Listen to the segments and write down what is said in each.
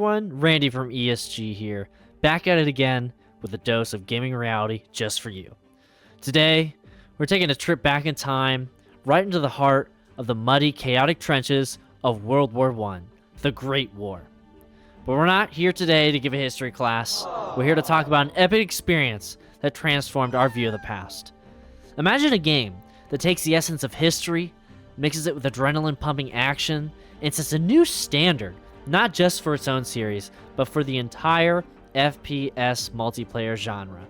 everyone, Randy from ESG here, back at it again with a dose of gaming reality just for you. Today, we're taking a trip back in time, right into the heart of the muddy, chaotic trenches of World War I, the Great War. But we're not here today to give a history class. We're here to talk about an epic experience that transformed our view of the past. Imagine a game that takes the essence of history, mixes it with adrenaline-pumping action, and sets a new standard, not just for its own series, but for the entire FPS multiplayer genre.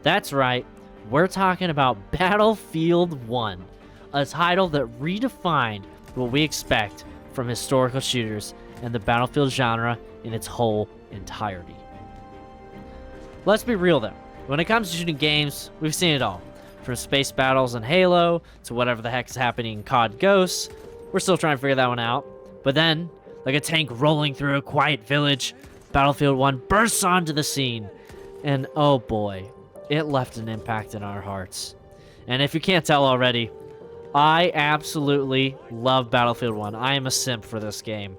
That's right, we're talking about Battlefield 1, a title that redefined what we expect from historical shooters and the Battlefield genre in its whole entirety. Let's be real though, when it comes to shooting games, we've seen it all. From space battles in Halo, to whatever the heck's happening in COD Ghosts. We're still trying to figure that one out. But then, like a tank rolling through a quiet village, Battlefield 1 bursts onto the scene. And oh boy, it left an impact in our hearts. And if you can't tell already, I absolutely love Battlefield 1. I am a simp for this game.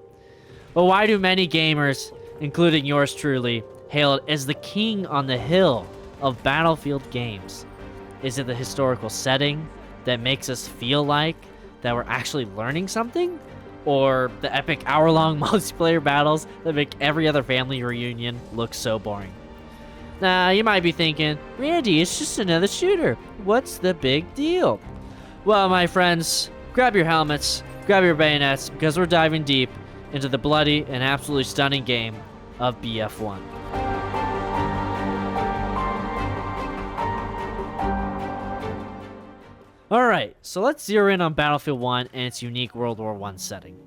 But why do many gamers, including yours truly, hail it as the king on the hill of Battlefield games? Is it the historical setting that makes us feel like that we're actually learning something? Or the epic hour-long multiplayer battles that make every other family reunion look so boring? Now, you might be thinking, Randy, it's just another shooter. What's the big deal? Well, my friends, grab your helmets, grab your bayonets, because we're diving deep into the bloody and absolutely stunning game of BF1. Alright, so let's zero in on Battlefield 1 and its unique World War I setting.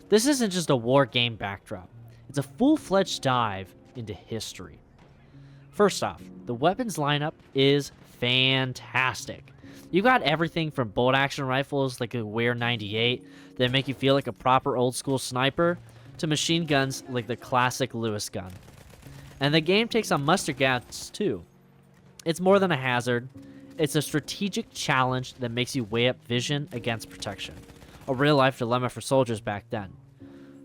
This isn't just a war game backdrop, it's a full-fledged dive into history. First off, the weapons lineup is fantastic. You got everything from bolt-action rifles like a Wear 98 that make you feel like a proper old-school sniper, to machine guns like the classic Lewis gun. And the game takes on mustard gas too. It's more than a hazard. It's a strategic challenge that makes you weigh up vision against protection. A real-life dilemma for soldiers back then.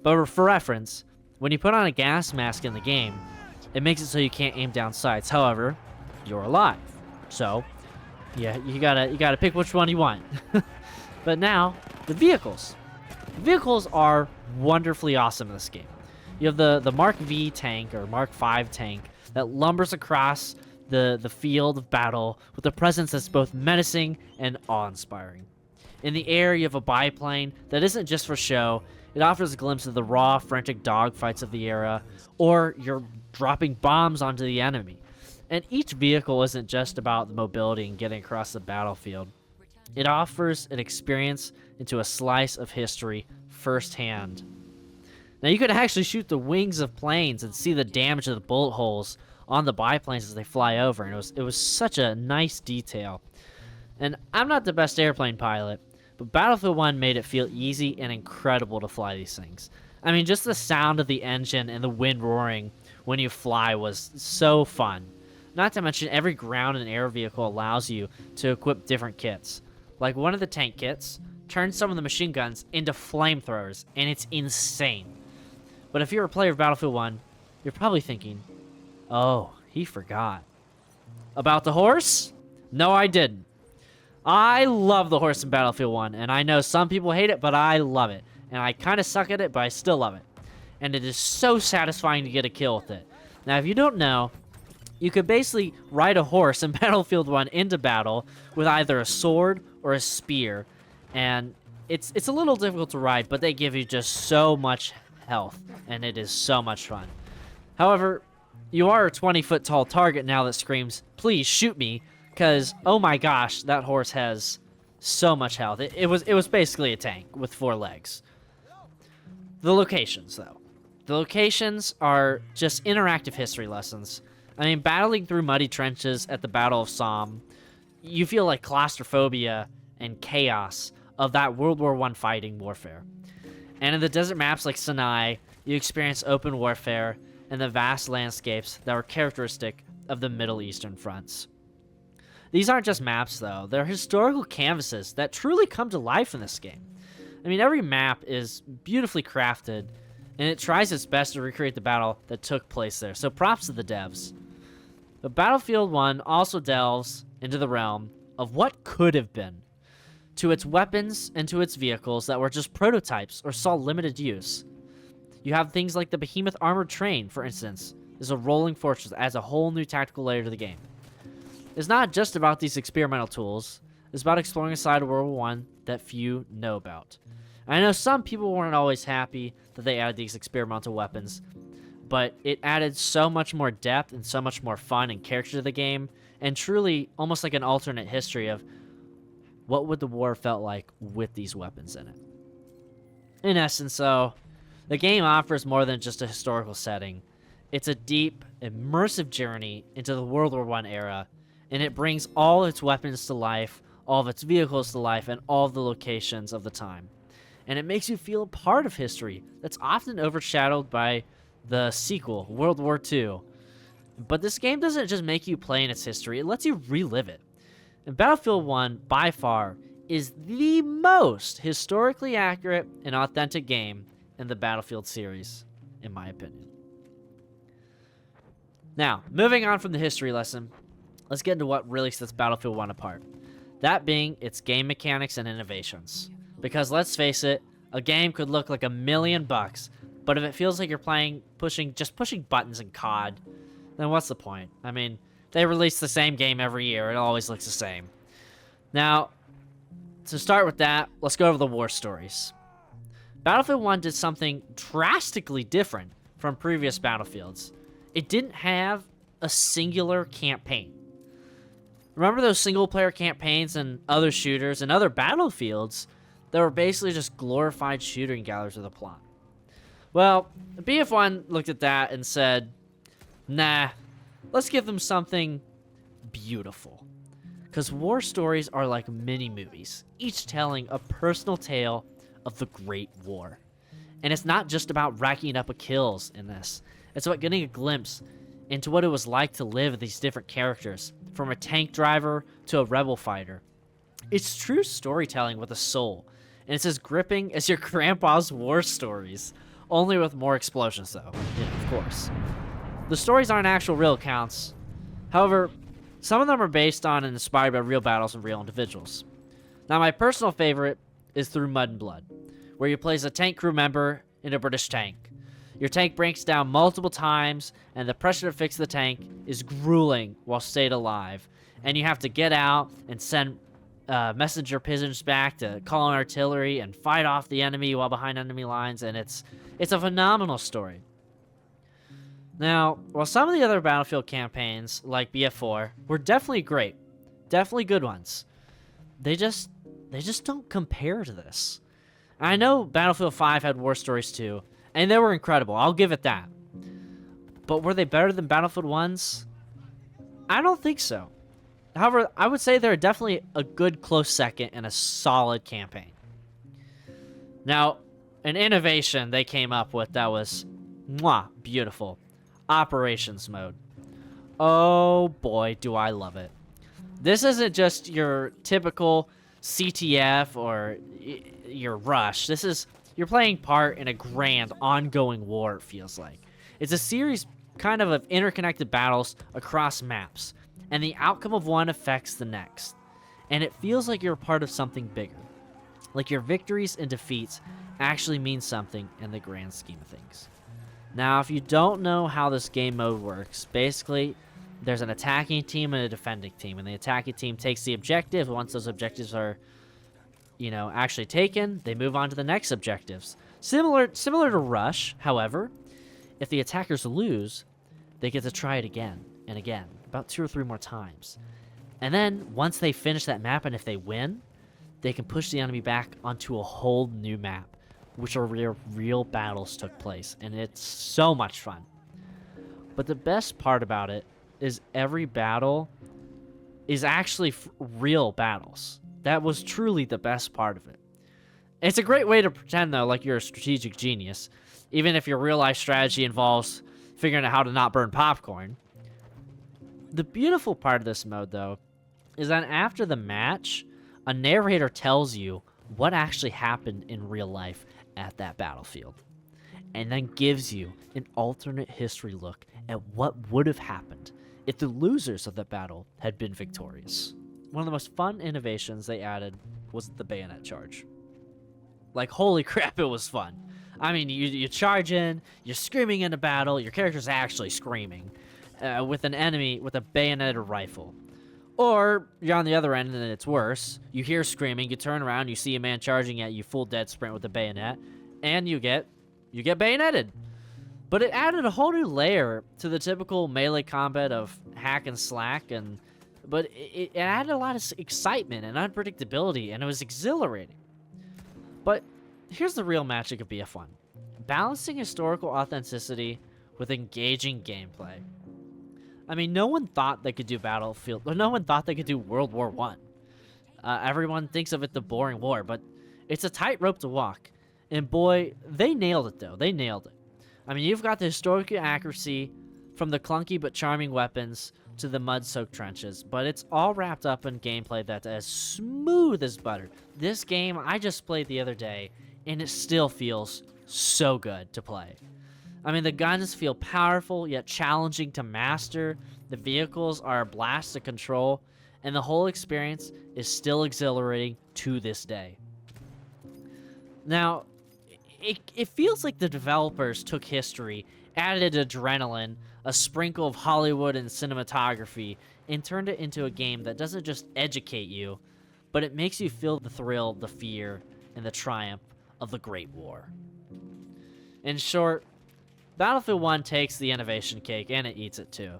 But for reference, when you put on a gas mask in the game, it makes it so you can't aim down sights. However, you're alive. So, yeah, you gotta pick which one you want. But now, the vehicles. The vehicles are wonderfully awesome in this game. You have the Mark V tank, or Mark V tank, that lumbers across the field of battle with a presence that's both menacing and awe-inspiring. In the air, you have a biplane that isn't just for show. It offers a glimpse of the raw, frantic dogfights of the era, or you're dropping bombs onto the enemy. And each vehicle isn't just about the mobility and getting across the battlefield. It offers an experience into a slice of history firsthand. Now, you could actually shoot the wings of planes and see the damage of the bullet holes on the biplanes as they fly over, and it was such a nice detail. And I'm not the best airplane pilot, but Battlefield 1 made it feel easy and incredible to fly these things. I mean, just the sound of the engine and the wind roaring when you fly was so fun. Not to mention, every ground and air vehicle allows you to equip different kits. Like one of the tank kits turns some of the machine guns into flamethrowers, and it's insane. But if you're a player of Battlefield 1, you're probably thinking, oh, he forgot. About the horse? No, I didn't. I love the horse in Battlefield 1, and I know some people hate it, but I love it. And I kind of suck at it, but I still love it. And it is so satisfying to get a kill with it. Now, if you don't know, you could basically ride a horse in Battlefield 1 into battle with either a sword or a spear. And it's a little difficult to ride, but they give you just so much health, and it is so much fun. However, you are a 20-foot tall target now that screams, please shoot me, because, oh my gosh, that horse has so much health. It was basically a tank with 4 legs. The locations, though. The locations are just interactive history lessons. I mean, battling through muddy trenches at the Battle of Somme, you feel like claustrophobia and chaos of that World War I fighting warfare. And in the desert maps like Sinai, you experience open warfare and the vast landscapes that were characteristic of the Middle Eastern fronts. These aren't just maps, though. They're historical canvases that truly come to life in this game. I mean, every map is beautifully crafted, and it tries its best to recreate the battle that took place there, so props to the devs. But Battlefield 1 also delves into the realm of what could have been, to its weapons and to its vehicles that were just prototypes or saw limited use. You have things like the Behemoth Armored Train, for instance, is a rolling fortress that adds a whole new tactical layer to the game. It's not just about these experimental tools, it's about exploring a side of World War I that few know about. I know some people weren't always happy that they added these experimental weapons, but it added so much more depth and so much more fun and character to the game, and truly almost like an alternate history of what would the war felt like with these weapons in it. In essence, though, the game offers more than just a historical setting. It's a deep, immersive journey into the World War I era, and it brings all its weapons to life, all of its vehicles to life, and all of the locations of the time. And it makes you feel a part of history that's often overshadowed by the sequel, World War II. But this game doesn't just make you play in its history, it lets you relive it. And Battlefield 1, by far, is the most historically accurate and authentic game in the Battlefield series, in my opinion. Now, moving on from the history lesson, let's get into what really sets Battlefield 1 apart. That being its game mechanics and innovations. Because let's face it, a game could look like $1,000,000, but if it feels like you're pushing buttons in COD, then what's the point? I mean, they release the same game every year. It always looks the same. Now, to start with that, let's go over the war stories. Battlefield 1 did something drastically different from previous Battlefields. It didn't have a singular campaign. Remember those single-player campaigns and other shooters and other Battlefields that were basically just glorified shooting galleries with a plot? Well, BF1 looked at that and said, nah, let's give them something beautiful. Because war stories are like mini-movies, each telling a personal tale of the Great War. And it's not just about racking up kills in this. It's about getting a glimpse into what it was like to live with these different characters, from a tank driver to a rebel fighter. It's true storytelling with a soul, and it's as gripping as your grandpa's war stories, only with more explosions though, of course. The stories aren't actual real accounts. However, some of them are based on and inspired by real battles and real individuals. Now, my personal favorite is Through Mud and Blood, where you play as a tank crew member in a British tank. Your tank breaks down multiple times, and the pressure to fix the tank is grueling while staying alive. And you have to get out and send messenger pigeons back to call on artillery and fight off the enemy while behind enemy lines, and it's a phenomenal story. Now, while some of the other Battlefield campaigns, like BF4, were definitely great, definitely good ones, they just don't compare to this. I know Battlefield 5 had war stories too, and they were incredible, I'll give it that. But were they better than Battlefield 1's? I don't think so. However, I would say they're definitely a good close second and a solid campaign. Now, an innovation they came up with that was beautiful. Operations mode. Oh boy, do I love it. This isn't just your typical CTF or your rush. You're playing part in a grand ongoing war, it feels like. It's a series kind of interconnected battles across maps, and the outcome of one affects the next. And it feels like you're part of something bigger. Like your victories and defeats actually mean something in the grand scheme of things. Now, if you don't know how this game mode works, basically, there's an attacking team and a defending team, and the attacking team takes the objective. Once those objectives are, actually taken, they move on to the next objectives. Similar to Rush, however, if the attackers lose, they get to try it again and again, about 2 or 3 more times. And then, once they finish that map, and if they win, they can push the enemy back onto a whole new map, which are where real battles took place, and it's so much fun. But the best part about it is every battle is actually real battles. That was truly the best part of it. It's a great way to pretend, though, like you're a strategic genius, even if your real-life strategy involves figuring out how to not burn popcorn. The beautiful part of this mode, though, is that after the match, a narrator tells you what actually happened in real life at that battlefield. and then gives you an alternate history look at what would have happened if the losers of the battle had been victorious. One of the most fun innovations they added was the bayonet charge. Like, holy crap, it was fun. I mean, you charge in, you're screaming into battle, your character's actually screaming with an enemy with a bayoneted rifle. Or you're on the other end and it's worse. You hear screaming, you turn around, you see a man charging at you full dead sprint with a bayonet, and you get bayoneted. But it added a whole new layer to the typical melee combat of hack and slack, but it added a lot of excitement and unpredictability, and it was exhilarating. But here's the real magic of BF1. Balancing historical authenticity with engaging gameplay. I mean, no one thought they could do Battlefield, no one thought they could do World War I. Everyone thinks of it the boring war, but it's a tightrope to walk. And boy, they nailed it though, they nailed it. I mean, you've got the historical accuracy from the clunky but charming weapons to the mud-soaked trenches, but it's all wrapped up in gameplay that's as smooth as butter. This game I just played the other day, and it still feels so good to play. I mean, the guns feel powerful yet challenging to master, the vehicles are a blast to control, and the whole experience is still exhilarating to this day. Now, it feels like the developers took history, added adrenaline, a sprinkle of Hollywood and cinematography, and turned it into a game that doesn't just educate you, but it makes you feel the thrill, the fear, and the triumph of the Great War. In short, Battlefield 1 takes the innovation cake, and it eats it too.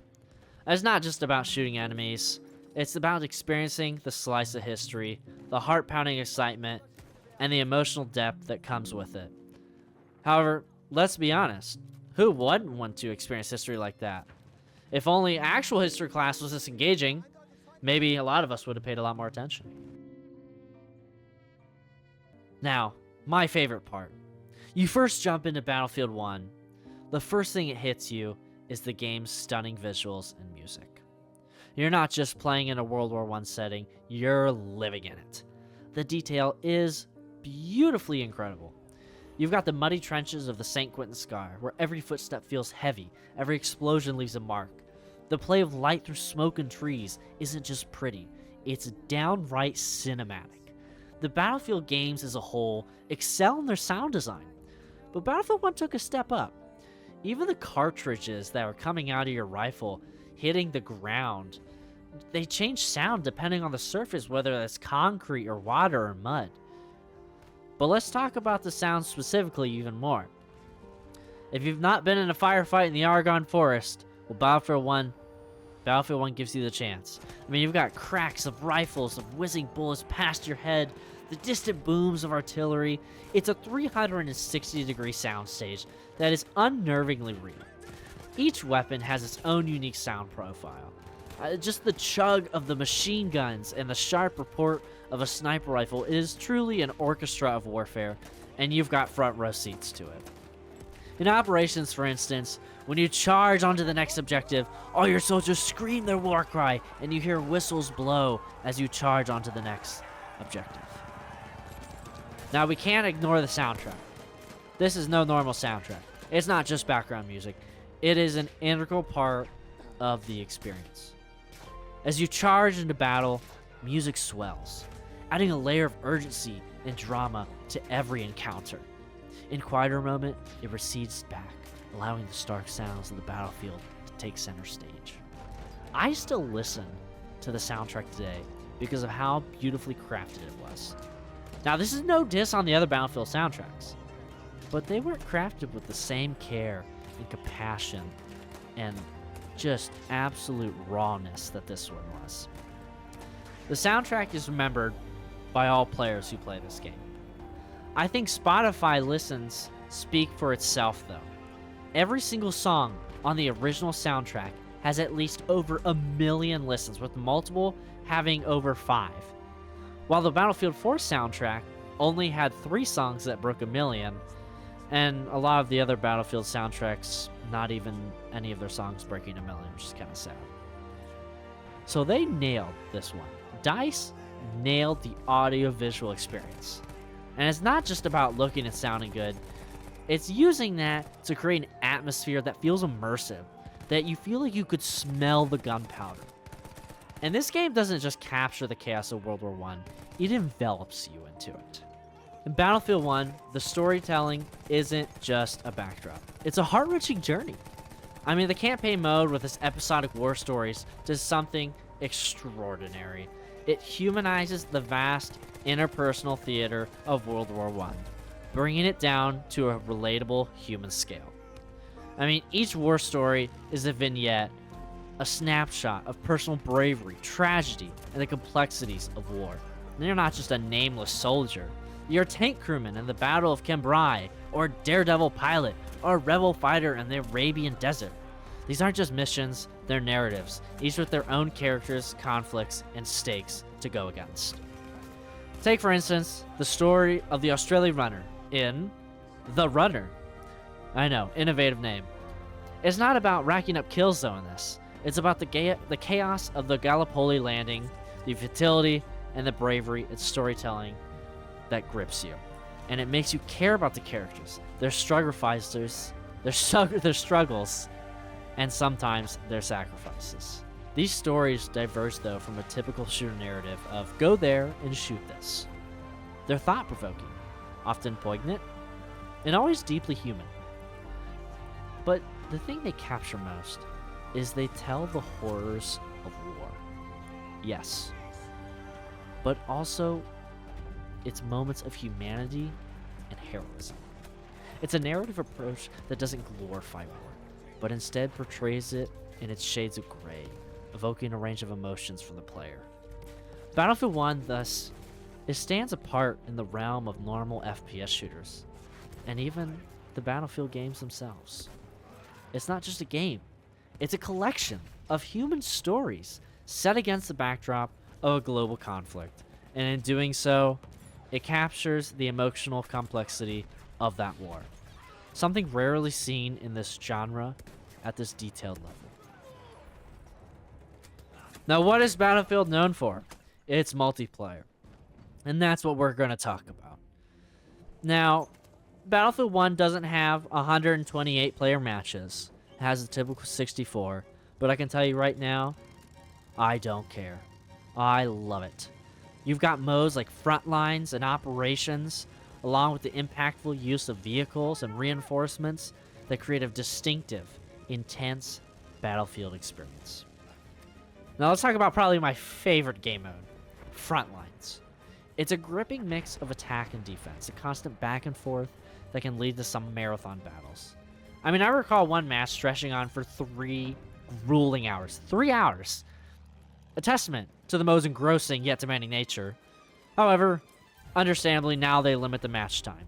It's not just about shooting enemies, it's about experiencing the slice of history, the heart-pounding excitement, and the emotional depth that comes with it. However, let's be honest, who wouldn't want to experience history like that? If only actual history class was this engaging, maybe a lot of us would have paid a lot more attention. Now, my favorite part. You first jump into Battlefield 1. The first thing it hits you is the game's stunning visuals and music. You're not just playing in a World War I setting, you're living in it. The detail is beautifully incredible. You've got the muddy trenches of the St. Quentin Scar, where every footstep feels heavy, every explosion leaves a mark. The play of light through smoke and trees isn't just pretty, it's downright cinematic. The Battlefield games as a whole excel in their sound design, but Battlefield 1 took a step up. Even the cartridges that were coming out of your rifle hitting the ground, they change sound depending on the surface, whether that's concrete or water or mud. But let's talk about the sound specifically even more. If you've not been in a firefight in the Argonne Forest, well, Battlefield 1 gives you the chance. I mean, you've got cracks of rifles, of whizzing bullets past your head, the distant booms of artillery. It's a 360-degree soundstage that is unnervingly real. Each weapon has its own unique sound profile. Just the chug of the machine guns and the sharp report of a sniper rifle is truly an orchestra of warfare, and you've got front row seats to it. In operations, for instance, when you charge onto the next objective, all your soldiers scream their war cry, and you hear whistles blow as you charge onto the next objective. Now, we can't ignore the soundtrack. This is no normal soundtrack. It's not just background music. It is an integral part of the experience. As you charge into battle, music swells, adding a layer of urgency and drama to every encounter. In quieter moment, it recedes back, allowing the stark sounds of the battlefield to take center stage. I still listen to the soundtrack today because of how beautifully crafted it was. Now, this is no diss on the other Battlefield soundtracks, but they weren't crafted with the same care and compassion and just absolute rawness that this one was. The soundtrack is remembered by all players who play this game. I think Spotify listens speak for itself though. Every single song on the original soundtrack has at least over 1 million listens, with multiple having over 5. While the Battlefield 4 soundtrack only had 3 songs that broke 1 million, and a lot of the other Battlefield soundtracks, not even any of their songs breaking 1 million, which is kind of sad. So they nailed this one. DICE nailed the audio-visual experience. And it's not just about looking and sounding good. It's using that to create an atmosphere that feels immersive, that you feel like you could smell the gunpowder. And this game doesn't just capture the chaos of World War I, it envelops you into it. In Battlefield 1, the storytelling isn't just a backdrop. It's a heart-wrenching journey. I mean, the campaign mode with its episodic war stories does something extraordinary. It humanizes the vast interpersonal theater of World War I, bringing it down to a relatable human scale. I mean, each war story is a vignette, a snapshot of personal bravery, tragedy, and the complexities of war. And you're not just a nameless soldier. You're a tank crewman in the Battle of Cambrai, or a daredevil pilot, or a rebel fighter in the Arabian desert. These aren't just missions, they're narratives, each with their own characters, conflicts, and stakes to go against. Take, for instance, the story of the Australian runner in The Runner. I know, innovative name. It's not about racking up kills though in this. It's about the chaos of the Gallipoli landing, the futility, and the bravery and storytelling that grips you. And it makes you care about the characters, their struggles, and sometimes their sacrifices. These stories diverge though from a typical shooter narrative of go there and shoot this. They're thought-provoking, often poignant, and always deeply human. But the thing they capture most is they tell the horrors of war. Yes. But also its moments of humanity and heroism. It's a narrative approach that doesn't glorify war, but instead portrays it in its shades of gray, evoking a range of emotions from the player. Battlefield 1, thus, it stands apart in the realm of normal FPS shooters, and even the Battlefield games themselves. It's not just a game, it's a collection of human stories set against the backdrop of a global conflict, and in doing so, it captures the emotional complexity of that war. Something rarely seen in this genre at this detailed level. Now, what is Battlefield known for? It's multiplayer. And that's what we're going to talk about. Now, Battlefield 1 doesn't have 128 player matches. It has a typical 64. But I can tell you right now, I don't care. I love it. You've got modes like Frontlines and Operations, along with the impactful use of vehicles and reinforcements that create a distinctive, intense Battlefield experience. Now let's talk about probably my favorite game mode, Frontlines. It's a gripping mix of attack and defense, a constant back and forth that can lead to some marathon battles. I mean, I recall one match stretching on for 3 grueling hours. 3 hours! A testament to the mode's engrossing yet demanding nature. However, understandably, now they limit the match time.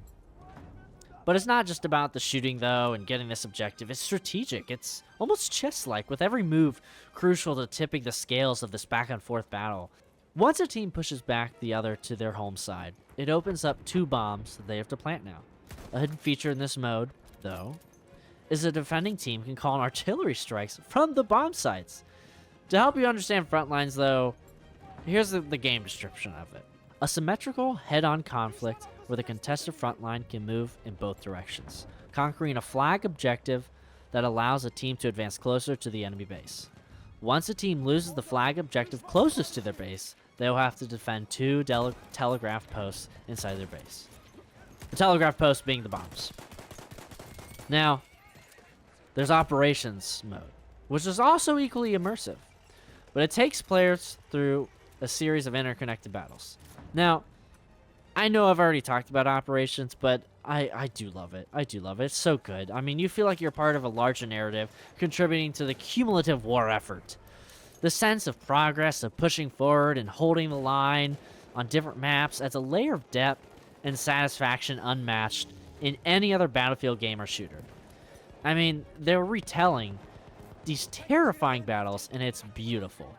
But it's not just about the shooting, though, and getting this objective. It's strategic. It's almost chess-like, with every move crucial to tipping the scales of this back-and-forth battle. Once a team pushes back the other to their home side, it opens up 2 bombs that they have to plant now. A hidden feature in this mode, though, is the defending team can call in artillery strikes from the bomb sites. To help you understand Frontlines, though, here's the game description of it. A symmetrical head-on conflict where the contested front line can move in both directions, conquering a flag objective that allows a team to advance closer to the enemy base. Once a team loses the flag objective closest to their base, they will have to defend 2 telegraph posts inside their base. The telegraph posts being the bombs. Now, there's Operations mode, which is also equally immersive, but it takes players through a series of interconnected battles. Now, I know I've already talked about Operations, but I do love it. I do love it. It's so good. I mean, you feel like you're part of a larger narrative, contributing to the cumulative war effort. The sense of progress, of pushing forward and holding the line on different maps adds a layer of depth and satisfaction unmatched in any other Battlefield game or shooter. I mean, they're retelling these terrifying battles, and it's beautiful.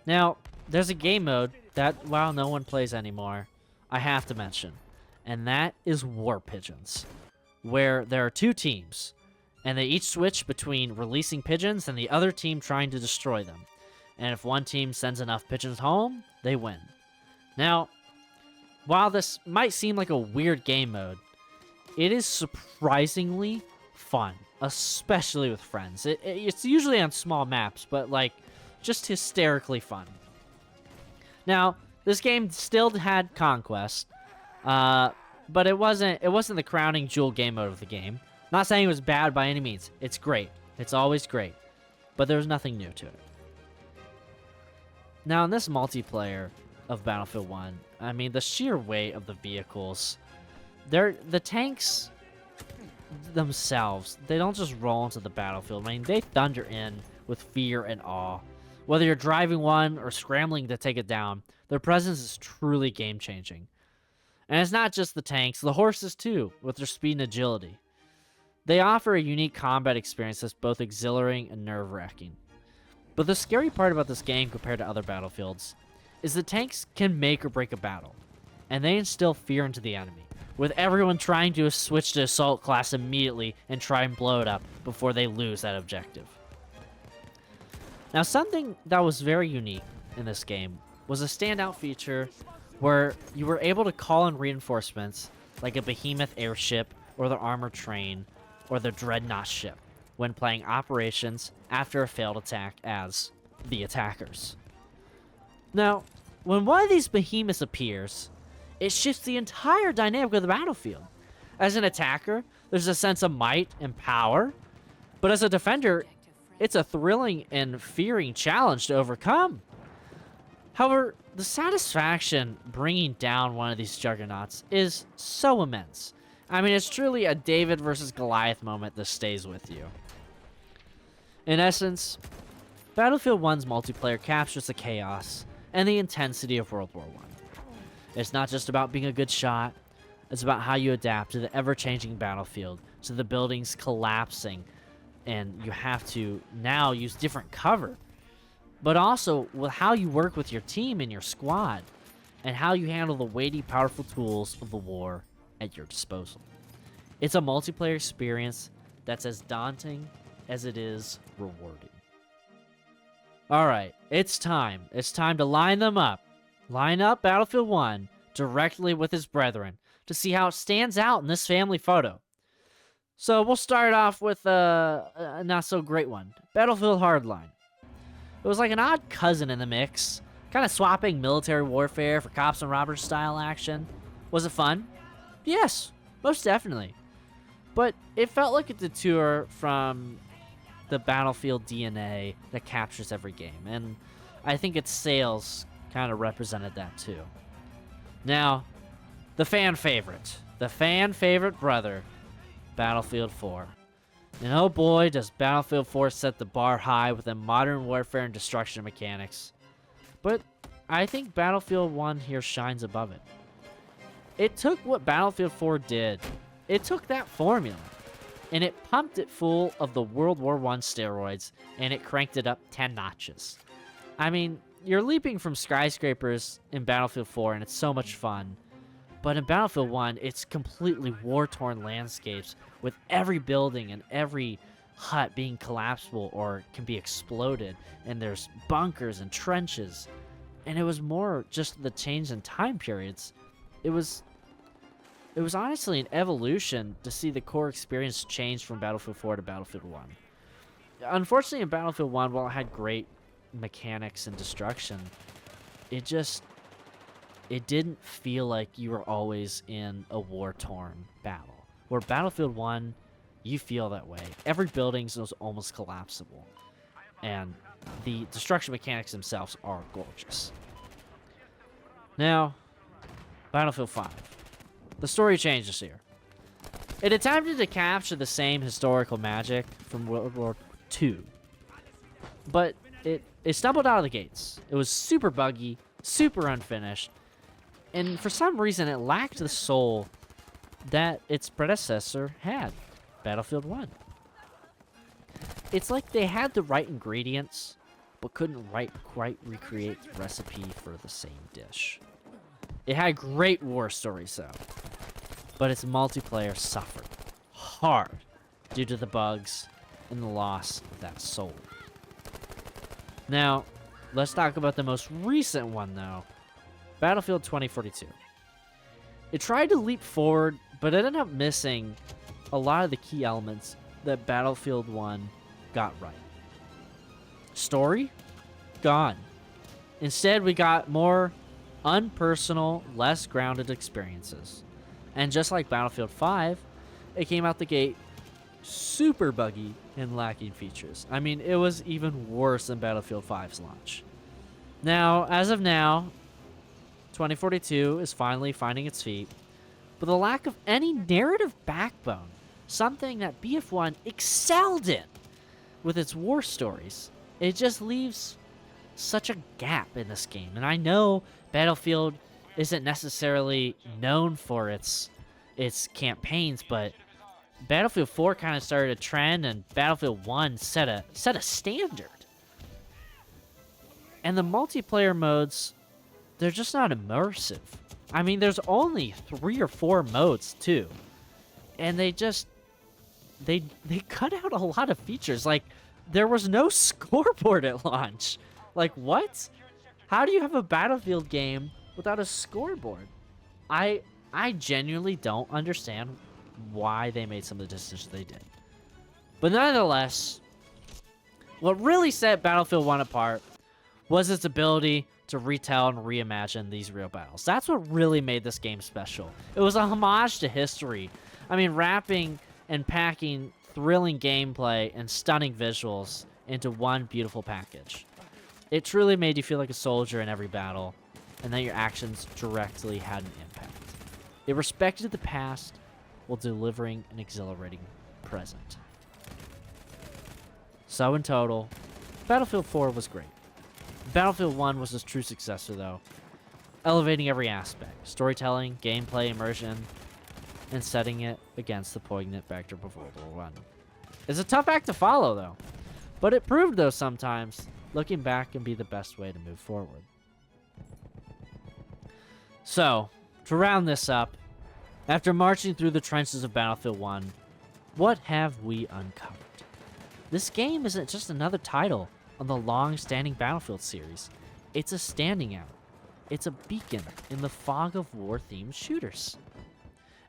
Now, there's a game mode that, while no one plays anymore, I have to mention, and that is War Pigeons, where there are 2 teams, and they each switch between releasing pigeons and the other team trying to destroy them. And if one team sends enough pigeons home, they win. Now, while this might seem like a weird game mode, it is surprisingly fun, especially with friends. It's usually on small maps, but like just hysterically fun. Now, this game still had conquest, but it wasn't the crowning jewel game mode of the game. Not saying it was bad by any means. It's great. It's always great, but there was nothing new to it. Now, in this multiplayer of Battlefield 1, I mean, the sheer weight of the vehicles, the tanks themselves, they don't just roll into the battlefield. I mean, they thunder in with fear and awe. Whether you're driving one or scrambling to take it down, their presence is truly game-changing. And it's not just the tanks, the horses too, with their speed and agility. They offer a unique combat experience that's both exhilarating and nerve-wracking. But the scary part about this game compared to other battlefields is the tanks can make or break a battle, and they instill fear into the enemy, with everyone trying to switch to assault class immediately and try and blow it up before they lose that objective. Now, something that was very unique in this game was a standout feature where you were able to call in reinforcements like a behemoth airship or the armored train or the dreadnought ship when playing operations after a failed attack as the attackers. Now, when one of these behemoths appears, it shifts the entire dynamic of the battlefield. As an attacker, there's a sense of might and power, but as a defender, it's a thrilling and fearing challenge to overcome. However, the satisfaction bringing down one of these juggernauts is so immense. I mean, it's truly a David versus Goliath moment that stays with you. In essence, Battlefield 1's multiplayer captures the chaos and the intensity of World War I. It's not just about being a good shot, it's about how you adapt to the ever-changing battlefield, to the buildings collapsing, and you have to now use different cover. But also with how you work with your team and your squad, and how you handle the weighty, powerful tools of the war at your disposal. It's a multiplayer experience that's as daunting as it is rewarding. Alright, it's time. It's time to line them up. Line up Battlefield 1 directly with his brethren to see how it stands out in this family photo. So we'll start off with a not so great one. Battlefield Hardline. It was like an odd cousin in the mix, kind of swapping military warfare for cops and robbers style action. Was it fun? Yes, most definitely. But it felt like a detour from the Battlefield DNA that captures every game, and I think its sales kind of represented that too. Now, the fan favorite brother, Battlefield 4. And oh boy, does Battlefield 4 set the bar high within modern warfare and destruction mechanics. But I think Battlefield 1 here shines above it. It took what Battlefield 4 did. It took that formula, and it pumped it full of the World War I steroids, and it cranked it up 10 notches. I mean, you're leaping from skyscrapers in Battlefield 4, and it's so much fun. But in Battlefield 1, it's completely war-torn landscapes with every building and every hut being collapsible or can be exploded, and there's bunkers and trenches. And it was more just the change in time periods. It was honestly an evolution to see the core experience change from Battlefield 4 to Battlefield 1. Unfortunately, in Battlefield 1, while it had great mechanics and destruction, it didn't feel like you were always in a war-torn battle. Where Battlefield 1, you feel that way. Every building is almost collapsible. And the destruction mechanics themselves are gorgeous. Now, Battlefield 5. The story changes here. It attempted to capture the same historical magic from World War II. But it stumbled out of the gates. It was super buggy, super unfinished, and for some reason it lacked the soul that its predecessor had, Battlefield 1. It's like they had the right ingredients, but couldn't quite recreate the recipe for the same dish. It had great war stories though, but its multiplayer suffered hard due to the bugs and the loss of that soul. Now, let's talk about the most recent one though, Battlefield 2042. It tried to leap forward, but it ended up missing a lot of the key elements that Battlefield 1 got right. Story? Gone. Instead, we got more unpersonal, less grounded experiences. And just like Battlefield 5, it came out the gate super buggy and lacking features. I mean, it was even worse than Battlefield 5's launch. Now, as of now, 2042 is finally finding its feet, but the lack of any narrative backbone, something that BF1 excelled in with its war stories, it just leaves such a gap in this game. And I know Battlefield isn't necessarily known for its campaigns, but Battlefield 4 kind of started a trend, and Battlefield 1 set a standard. And the multiplayer modes, they're just not immersive. I mean, there's only 3 or 4 modes too, and they cut out a lot of features. Like, there was no scoreboard at launch. Like, what? How do you have a Battlefield game without a scoreboard? I genuinely don't understand why they made some of the decisions they did. But nonetheless, what really set Battlefield 1 apart was its ability to retell and reimagine these real battles. That's what really made this game special. It was a homage to history. I mean, wrapping and packing thrilling gameplay and stunning visuals into one beautiful package. It truly made you feel like a soldier in every battle, and that your actions directly had an impact. It respected the past while delivering an exhilarating present. So in total, Battlefield 4 was great. Battlefield 1 was its true successor though, elevating every aspect: storytelling, gameplay, immersion, and setting it against the poignant backdrop of World War I. It's a tough act to follow though, but it proved though sometimes looking back can be the best way to move forward. So, to round this up, after marching through the trenches of Battlefield 1, what have we uncovered? This game isn't just another title on the long-standing Battlefield series. It's a standing out. It's a beacon in the fog of war-themed shooters.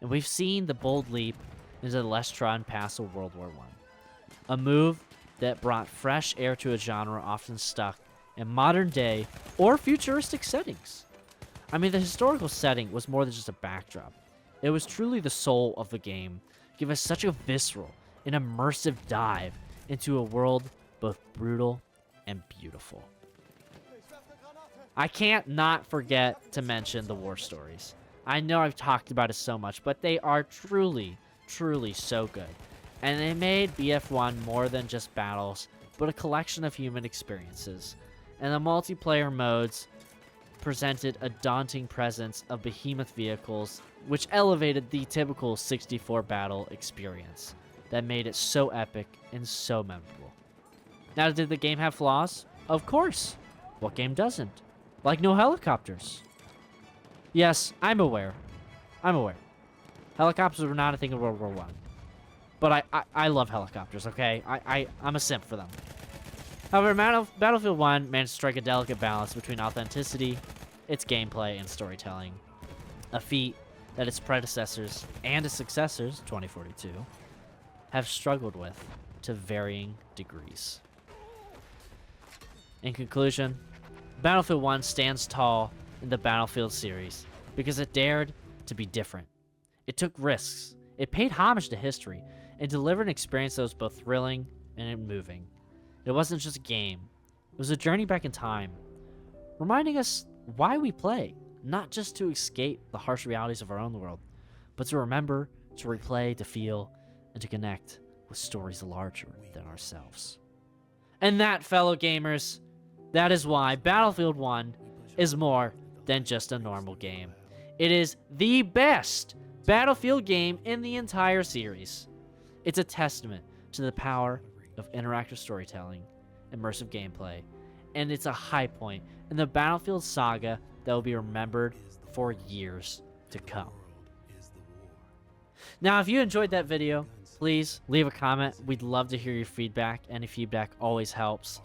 And we've seen the bold leap into the less trodden paths of World War I. A move that brought fresh air to a genre often stuck in modern-day or futuristic settings. I mean, the historical setting was more than just a backdrop. It was truly the soul of the game, giving us such a visceral and immersive dive into a world both brutal and beautiful. I can't not forget to mention the war stories. I know I've talked about it so much, but they are truly, truly so good. And they made BF1 more than just battles, but a collection of human experiences. And the multiplayer modes presented a daunting presence of behemoth vehicles, which elevated the typical 64 battle experience that made it so epic and so memorable. Now, did the game have flaws? Of course. What game doesn't? Like no helicopters. Yes, I'm aware. Helicopters were not a thing in World War I. But I love helicopters, okay? I'm a simp for them. However, Battlefield 1 managed to strike a delicate balance between authenticity, its gameplay, and storytelling. A feat that its predecessors and its successors, 2042, have struggled with to varying degrees. In conclusion, Battlefield 1 stands tall in the Battlefield series because it dared to be different. It took risks, it paid homage to history, and delivered an experience that was both thrilling and moving. It wasn't just a game, it was a journey back in time, reminding us why we play, not just to escape the harsh realities of our own world, but to remember, to replay, to feel, and to connect with stories larger than ourselves. And that, fellow gamers, that is why Battlefield 1 is more than just a normal game. It is the best Battlefield game in the entire series. It's a testament to the power of interactive storytelling, immersive gameplay, and it's a high point in the Battlefield saga that will be remembered for years to come. Now, if you enjoyed that video, please leave a comment. We'd love to hear your feedback. Any feedback always helps.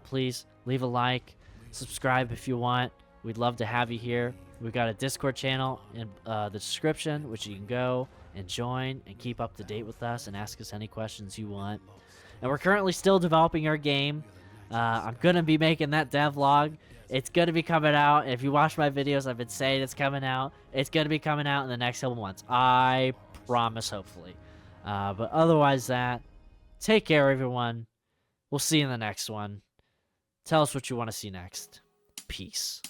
Please leave a like, subscribe if you want. We'd love to have you here. We've got a Discord channel in the description, which you can go and join and keep up to date with us and ask us any questions you want. And we're currently still developing our game. I'm going to be making that devlog. It's going to be coming out. If you watch my videos, I've been saying it's coming out. It's going to be coming out in the next couple months. I promise, hopefully. But otherwise take care, everyone. We'll see you in the next one. Tell us what you want to see next. Peace.